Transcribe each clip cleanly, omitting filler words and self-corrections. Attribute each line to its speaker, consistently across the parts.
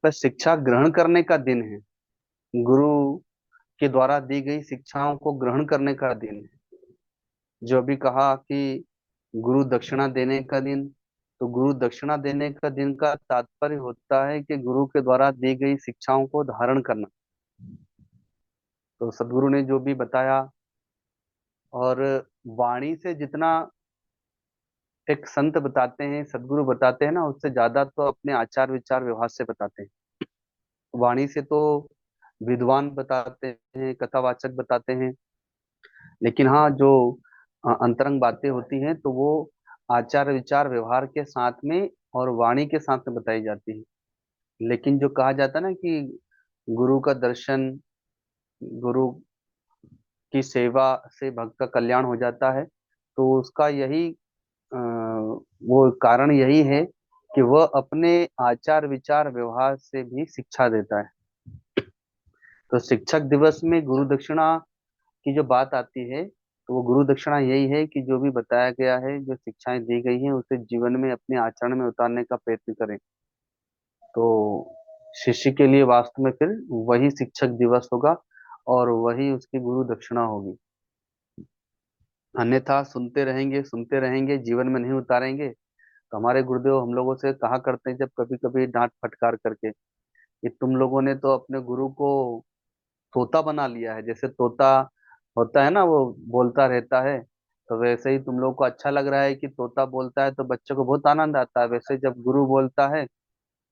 Speaker 1: पर शिक्षा ग्रहण करने का दिन है। गुरु के द्वारा दी गई शिक्षाओं को ग्रहण करने का दिन है। जो अभी कहा कि गुरु दक्षिणा देने का दिन, तो गुरु दक्षिणा देने का दिन का तात्पर्य होता है कि गुरु के द्वारा दी गई शिक्षाओं को धारण करना। तो सदगुरु ने जो भी बताया, और वाणी से जितना एक संत बताते हैं, सदगुरु बताते हैं ना, उससे ज्यादा तो अपने आचार विचार व्यवहार से बताते हैं। वाणी से तो विद्वान बताते हैं, कथावाचक बताते हैं, लेकिन हाँ, जो अंतरंग बातें होती हैं तो वो आचार विचार व्यवहार के साथ में और वाणी के साथ में बताई जाती है। लेकिन जो कहा जाता है ना कि गुरु का दर्शन, गुरु की सेवा से भक्त का कल्याण हो जाता है, तो उसका यही वो कारण यही है कि वह अपने आचार विचार व्यवहार से भी शिक्षा देता है। तो शिक्षक दिवस में गुरु दक्षिणा की जो बात आती है, तो वो गुरु दक्षिणा यही है कि जो भी बताया गया है, जो शिक्षाएं दी गई हैं, उसे जीवन में अपने आचरण में उतारने का प्रयत्न करें। तो शिष्य के लिए वास्तव में फिर वही शिक्षक दिवस होगा, और वही उसकी गुरु दक्षिणा होगी। अन्यथा सुनते रहेंगे, जीवन में नहीं उतारेंगे, तो हमारे गुरुदेव हम लोगों से कहा करते हैं, जब कभी कभी डांट फटकार करके, कि तुम लोगों ने तो अपने गुरु को तोता बना लिया है। जैसे तोता होता है ना, वो बोलता रहता है, तो वैसे ही तुम लोग को अच्छा लग रहा है कि तोता बोलता है तो बच्चों को बहुत आनंद आता है। वैसे जब गुरु बोलता है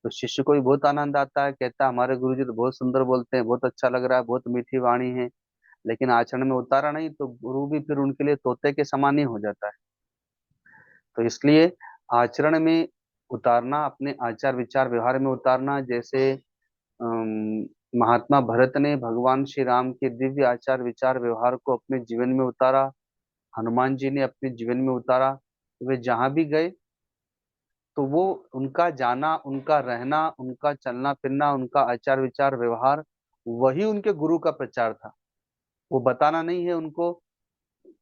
Speaker 1: तो शिष्य को भी बहुत आनंद आता है, कहता है हमारे गुरु जी तो बहुत सुंदर बोलते हैं, बहुत अच्छा लग रहा है, बहुत मीठी वाणी है। लेकिन आचरण में उतारा नहीं तो गुरु भी फिर उनके लिए तोते के समान ही हो जाता है। तो इसलिए आचरण में उतारना, अपने आचार विचार व्यवहार में उतारना, जैसे अम, महात्मा भरत ने भगवान श्री राम के दिव्य आचार विचार व्यवहार को अपने जीवन में उतारा, हनुमान जी ने अपने जीवन में उतारा। वे जहां भी गए तो वो, उनका जाना, उनका रहना, उनका चलना फिरना, उनका आचार विचार व्यवहार, वही उनके गुरु का प्रचार था। वो बताना नहीं है उनको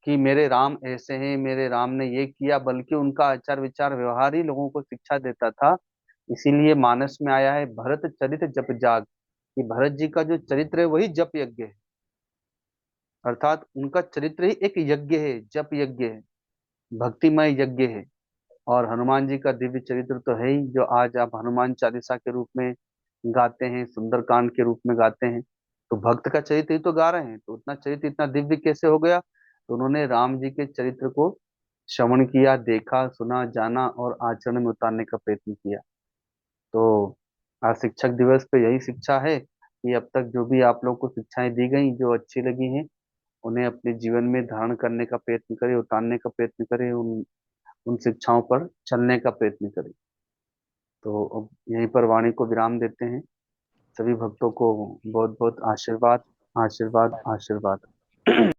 Speaker 1: कि मेरे राम ऐसे हैं, मेरे राम ने ये किया, बल्कि उनका आचार विचार व्यवहार ही लोगों को शिक्षा देता था। इसीलिए मानस में आया है भरत चरित जप जाग, कि भरत जी का जो चरित्र है वही जप यज्ञ है। अर्थात उनका चरित्र ही एक यज्ञ है, जप यज्ञ है, भक्तिमय यज्ञ है। और हनुमान जी का दिव्य चरित्र तो है ही, जो आज आप हनुमान चालीसा के रूप में गाते हैं, सुंदरकांड के रूप में गाते हैं। तो भक्त का चरित्र ही तो गा रहे हैं, तो उतना चरित्र इतना दिव्य कैसे हो गया? तो उन्होंने राम जी के चरित्र को श्रवण किया, देखा, सुना, जाना और आचरण में उतारने का प्रयत्न किया। तो आज शिक्षक दिवस पे यही शिक्षा है कि अब तक जो भी आप लोग को शिक्षाएं दी गई जो अच्छी लगी हैं, उन्हें अपने जीवन में धारण करने का प्रयत्न करें, उतारने का प्रयत्न करें, उन उन शिक्षाओं पर चलने का प्रयत्न करें। तो अब यहीं पर वाणी को विराम देते हैं। सभी भक्तों को बहुत बहुत आशीर्वाद, आशीर्वाद, आशीर्वाद।